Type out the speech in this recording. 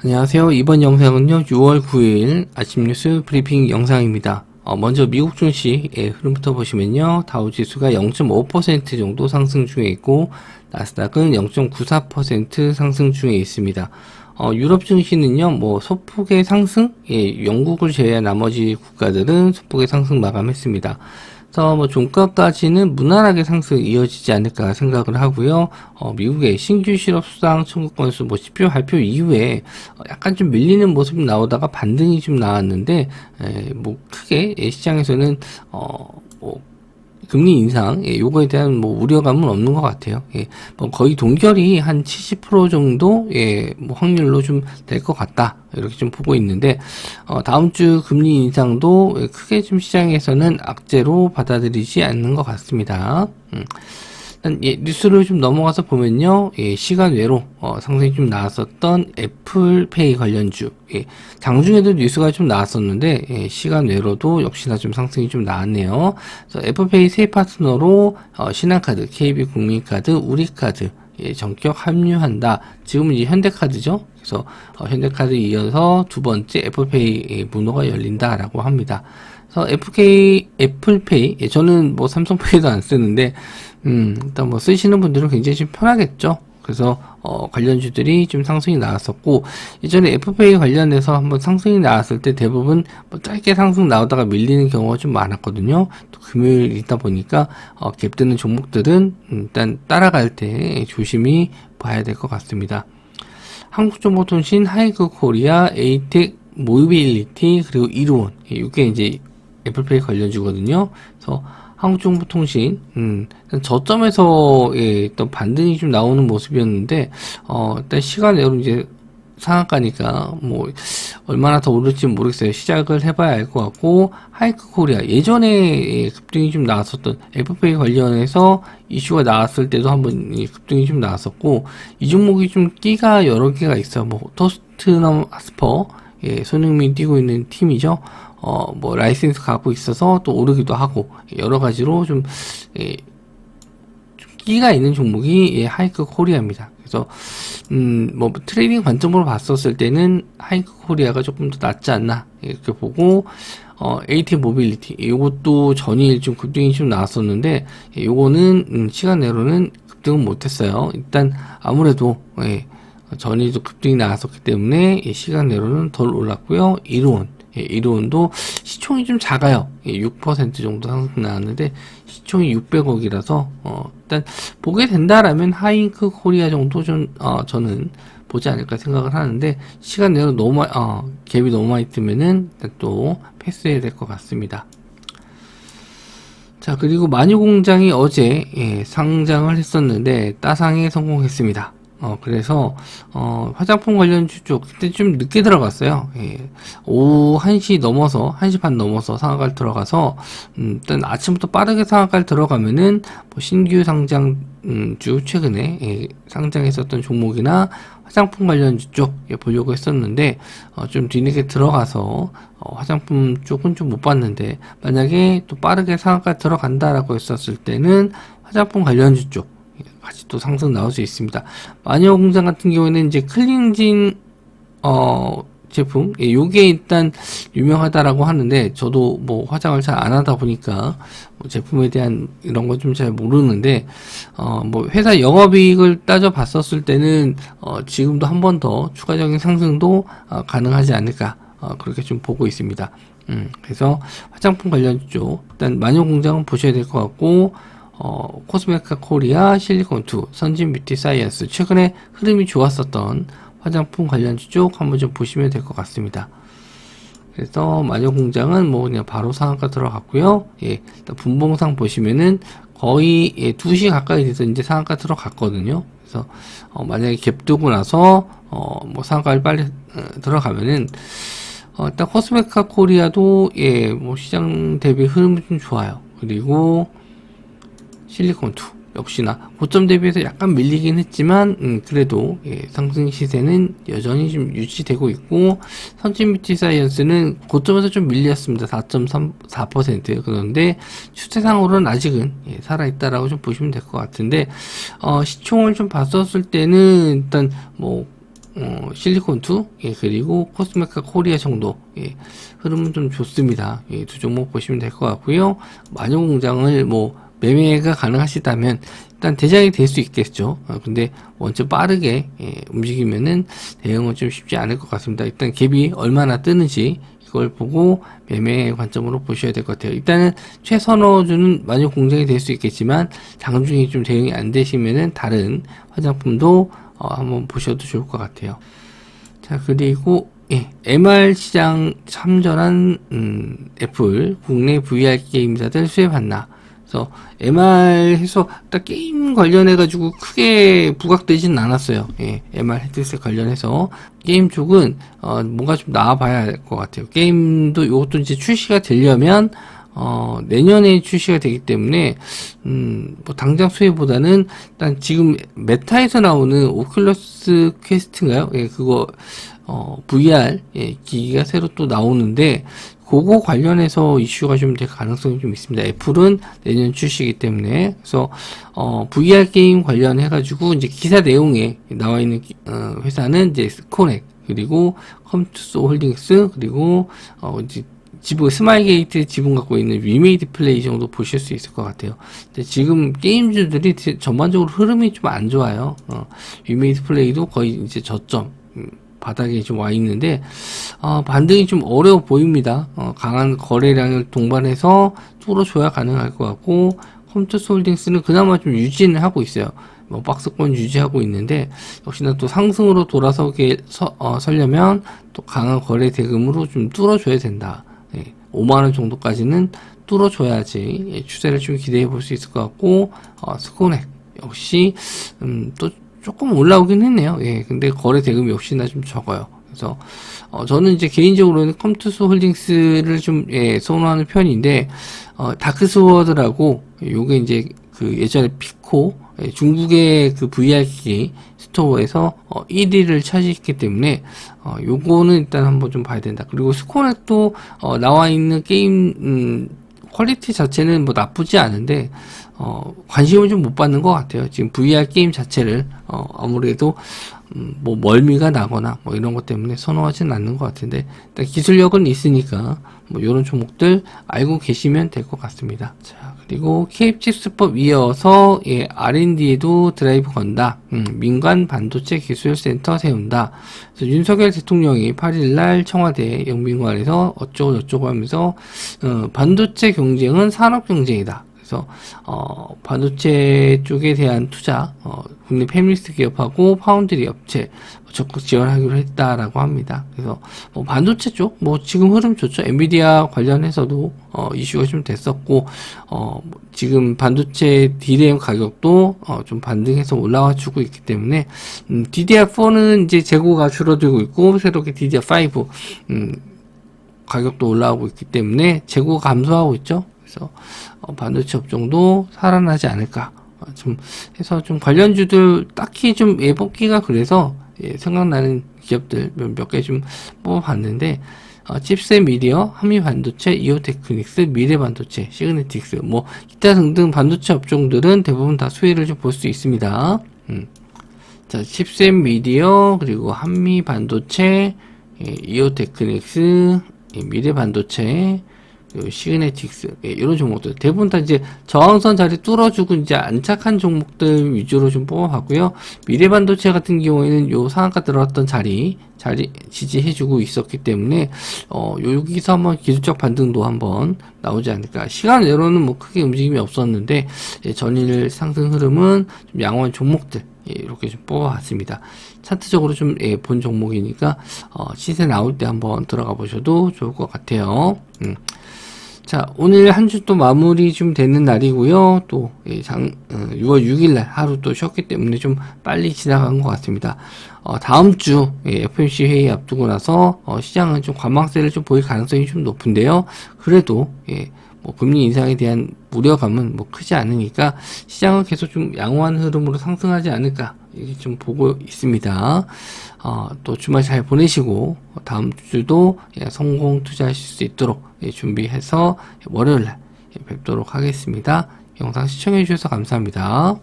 안녕하세요. 이번 영상은요, 6월 9일 아침 뉴스 브리핑 영상입니다. 먼저 미국 증시의 흐름부터 보시면요, 다우지수가 0.5% 정도 상승 중에 있고, 나스닥은 0.94% 상승 중에 있습니다. 유럽 증시는요, 소폭의 상승? 영국을 제외한 나머지 국가들은 소폭의 상승 마감했습니다. 그래서 종가까지는 무난하게 상승이 이어지지 않을까 생각을 하고요. 미국의 신규 실업 수당 청구 건수 CPI 발표 이후에 약간 좀 밀리는 모습이 나오다가 반등이 좀 나왔는데, 크게 시장에서는 금리 인상, 요거에 대한 우려감은 없는 것 같아요. 거의 동결이 한 70% 정도, 확률로 좀 될 것 같다. 이렇게 좀 보고 있는데, 다음 주 금리 인상도 크게 좀 시장에서는 악재로 받아들이지 않는 것 같습니다. 일단 뉴스를 좀 넘어가서 보면요, 시간 외로 상승이 좀 나왔었던 애플페이 관련주, 장중에도 뉴스가 좀 나왔었는데 시간 외로도 역시나 좀 상승이 좀 나왔네요. 그래서 애플페이 새 파트너로 신한카드, KB국민카드, 우리카드 전격 합류한다. 지금은 이제 현대카드죠. 그래서 현대카드 이어서 두 번째 애플페이 문호가 열린다라고 합니다. 그래서 애플페이, 저는 삼성페이도 안 쓰는데, 일단 쓰시는 분들은 굉장히 좀 편하겠죠. 그래서, 관련주들이 좀 상승이 나왔었고, 예전에 애플페이 관련해서 한번 상승이 나왔을 때 대부분 짧게 상승 나오다가 밀리는 경우가 좀 많았거든요. 또 금요일이다 보니까, 갭드는 종목들은 일단 따라갈 때 조심히 봐야 될 것 같습니다. 한국정보통신, 하이그코리아, 에이텍, 모빌리티, 그리고 이루온, 이게 이제 애플페이 관련주거든요. 그래서 한국정보통신, 저점에서 또 반등이 좀 나오는 모습이었는데, 일단 시간 내로 이제 상한가니까 얼마나 더 오를지 모르겠어요. 시작을 해봐야 알 것 같고, 하이크코리아 예전에 급등이 좀 나왔었던 애플페이 관련해서 이슈가 나왔을 때도 한번 급등이 좀 나왔었고, 이 종목이 좀 끼가 여러 개가 있어요. 토스트넘 하스퍼, 손흥민이 뛰고 있는 팀이죠. 라이센스 갖고 있어서 또 오르기도 하고, 여러 가지로 좀 끼가 있는 종목이 하이크 코리아입니다. 그래서, 트레이딩 관점으로 봤었을 때는 하이크 코리아가 조금 더 낫지 않나, 이렇게 보고, AT 모빌리티, 요것도 전일 좀 급등이 좀 나왔었는데, 요거는, 시간 내로는 급등은 못했어요. 일단, 아무래도, 전일도 급등이 나왔었기 때문에, 시간 내로는 덜 올랐고요. 이루온도 시총이 좀 작아요. 6% 정도 상승 나왔는데 시총이 600억이라서 일단 보게 된다라면 하이크 코리아 정도 좀 저는 보지 않을까 생각을 하는데, 시간 내로 너무 갭이 너무 많이 뜨면은 또 패스해야 될 것 같습니다. 자, 그리고 마녀공장이 어제 상장을 했었는데 따상에 성공했습니다. 그래서, 화장품 관련주 쪽, 그때 좀 늦게 들어갔어요. 오후 1시 넘어서, 1시 반 넘어서 상한가를 들어가서, 일단 아침부터 빠르게 상한가를 들어가면은, 신규 상장주, 최근에, 상장했었던 종목이나 화장품 관련주 쪽, 보려고 했었는데, 좀 뒤늦게 들어가서, 화장품 쪽은 좀 못 봤는데, 만약에 또 빠르게 상한가 들어간다라고 했었을 때는, 화장품 관련주 쪽, 같이 또 상승 나올 수 있습니다. 마녀공장 같은 경우에는 이제 클렌징 제품, 요게 일단 유명하다라고 하는데, 저도 화장을 잘 안 하다 보니까 제품에 대한 이런 거 좀 잘 모르는데, 회사 영업이익을 따져 봤었을 때는 지금도 한 번 더 추가적인 상승도 가능하지 않을까, 그렇게 좀 보고 있습니다. 그래서 화장품 관련 쪽 일단 마녀공장은 보셔야 될 것 같고, 코스메카 코리아, 실리콘2, 선진 뷰티 사이언스, 최근에 흐름이 좋았었던 화장품 관련주 쪽 한번 좀 보시면 될 것 같습니다. 그래서 마녀공장은 그냥 바로 상한가 들어갔고요. 일단 분봉상 보시면은 거의 2시 가까이 돼서 이제 상한가 들어갔거든요. 그래서 만약에 갭 두고 나서 상한가를 빨리 들어가면은 일단 코스메카 코리아도 시장 대비 흐름이 좀 좋아요. 그리고 실리콘2 역시나 고점 대비해서 약간 밀리긴 했지만 그래도 상승 시세는 여전히 좀 유지되고 있고, 선진 뷰티 사이언스는 고점에서 좀 밀렸습니다. 4.34%. 그런데 추세상으로는 아직은 살아있다라고 좀 보시면 될 것 같은데, 시총을 좀 봤었을 때는 일단 실리콘2, 예, 그리고 코스메카 코리아 정도, 예, 흐름은 좀 좋습니다. 예, 두 종목 보시면 될 것 같고요. 마녀공장을 뭐 매매가 가능하시다면 일단 대장이 될 수 있겠죠. 근데 먼저 빠르게 움직이면은 대응은 좀 쉽지 않을 것 같습니다. 일단 갭이 얼마나 뜨는지 이걸 보고 매매 관점으로 보셔야 될 것 같아요. 일단은 최선호주는 마녀 공장이 될 수 있겠지만 장중에 좀 대응이 안 되시면은 다른 화장품도 한번 보셔도 좋을 것 같아요. 자, 그리고 MR 시장 참전한 애플 국내 VR 게임사들 수혜 받나. 그래서 MR 해서 딱 게임 관련해가지고 크게 부각되진 않았어요. 예, MR 헤드셋 관련해서 게임 쪽은 뭔가 좀 나와봐야 할 것 같아요. 게임도 이것도 이제 출시가 되려면 내년에 출시가 되기 때문에 뭐 당장 수혜보다는 일단 지금 메타에서 나오는 오큘러스 퀘스트인가요? 예, 그거 VR 기기가 새로 또 나오는데 그거 관련해서 이슈가 좀 될 가능성이 좀 있습니다. 애플은 내년 출시이기 때문에. 그래서 VR 게임 관련해가지고 이제 기사 내용에 나와 있는 회사는 이제 스코넥, 그리고 컴투스 홀딩스, 그리고 이제 지분, 스마일게이트 지분 갖고 있는 위메이드 플레이 정도 보실 수 있을 것 같아요. 근데 지금 게임주들이 전반적으로 흐름이 좀 안 좋아요. 위메이드 플레이도 거의 이제 저점 바닥에 좀 와 있는데 반등이 좀 어려워 보입니다. 강한 거래량을 동반해서 뚫어줘야 가능할 것 같고, 컴투스 홀딩스는 그나마 좀 유지는 하고 있어요. 뭐 박스권 유지하고 있는데 역시나 또 상승으로 돌아서게 서려면 또 강한 거래 대금으로 좀 뚫어줘야 된다. 5만원 정도까지는 뚫어줘야지 추세를 좀 기대해 볼 수 있을 것 같고, 스코넥 역시 또 조금 올라오긴 했네요. 예, 근데 거래 대금이 역시나 좀 적어요. 그래서 저는 이제 개인적으로는 컴투스 홀딩스를 좀 선호하는 편인데, 다크스워드라고 요게 이제 그 예전에 피코 중국의 그 VR 기기 스토어에서 1위를 차지했기 때문에 요거는 일단 한번 좀 봐야 된다. 그리고 스코넥도 나와 있는 게임 퀄리티 자체는 뭐 나쁘지 않은데 관심을 좀 못 받는 것 같아요. 지금 VR 게임 자체를 아무래도 뭐 멀미가 나거나 뭐 이런 것 때문에 선호하지는 않는 것 같은데, 일단 기술력은 있으니까 뭐 이런 종목들 알고 계시면 될 것 같습니다. 자, 그리고 KF칩스법 이어서 R&D에도 드라이브 건다. 민간 반도체 기술센터 세운다. 그래서 윤석열 대통령이 8일날 청와대 영빈관에서 어쩌고 저쩌고 하면서 반도체 경쟁은 산업 경쟁이다. 그래서 반도체 쪽에 대한 투자, 국내 패밀리스트 기업하고 파운드리 업체 적극 지원하기로 했다라고 합니다. 그래서 뭐 반도체 쪽, 뭐 지금 흐름 좋죠. 엔비디아 관련해서도 이슈가 좀 됐었고, 지금 반도체 DRAM 가격도 좀 반등해서 올라와 주고 있기 때문에 DDR4는 이제 재고가 줄어들고 있고, 새롭게 DDR5 가격도 올라오고 있기 때문에 재고가 감소하고 있죠. 그래서 반도체 업종도 살아나지 않을까 좀 해서 좀 관련주들 딱히 좀 뽑기가 그래서 생각나는 기업들 몇 개 좀 뽑아봤는데, 칩셋 미디어, 한미반도체, 이오테크닉스, 미래반도체, 시그네틱스 뭐 기타 등등 반도체 업종들은 대부분 다 수혜를 좀 볼 수 있습니다. 자, 칩셋 미디어, 그리고 한미반도체, 이오테크닉스, 미래반도체, 시그네틱스, 이런 종목들 대부분 다 이제 저항선 자리 뚫어주고 이제 안착한 종목들 위주로 좀 뽑아봤고요. 미래반도체 같은 경우에는 요 상한가 들어왔던 자리 지지해주고 있었기 때문에 여기서 한번 기술적 반등도 한번 나오지 않을까. 시간 외로는 뭐 크게 움직임이 없었는데 전일 상승 흐름은 좀 양호한 종목들 이렇게 좀 뽑아봤습니다. 차트적으로 좀 본 종목이니까 시세 나올 때 한번 들어가 보셔도 좋을 것 같아요. 자, 오늘 한 주 또 마무리 좀 되는 날이고요. 또 6월 6일날 하루 또 쉬었기 때문에 좀 빨리 지나간 것 같습니다. 다음 주 FOMC 회의 앞두고 나서 시장은 좀 관망세를 좀 보일 가능성이 좀 높은데요. 그래도 뭐 금리 인상에 대한 우려감은 뭐 크지 않으니까 시장은 계속 좀 양호한 흐름으로 상승하지 않을까 이렇게 좀 보고 있습니다. 또 주말 잘 보내시고 다음 주도 성공 투자하실 수 있도록 준비해서 월요일날 뵙도록 하겠습니다. 영상 시청해 주셔서 감사합니다.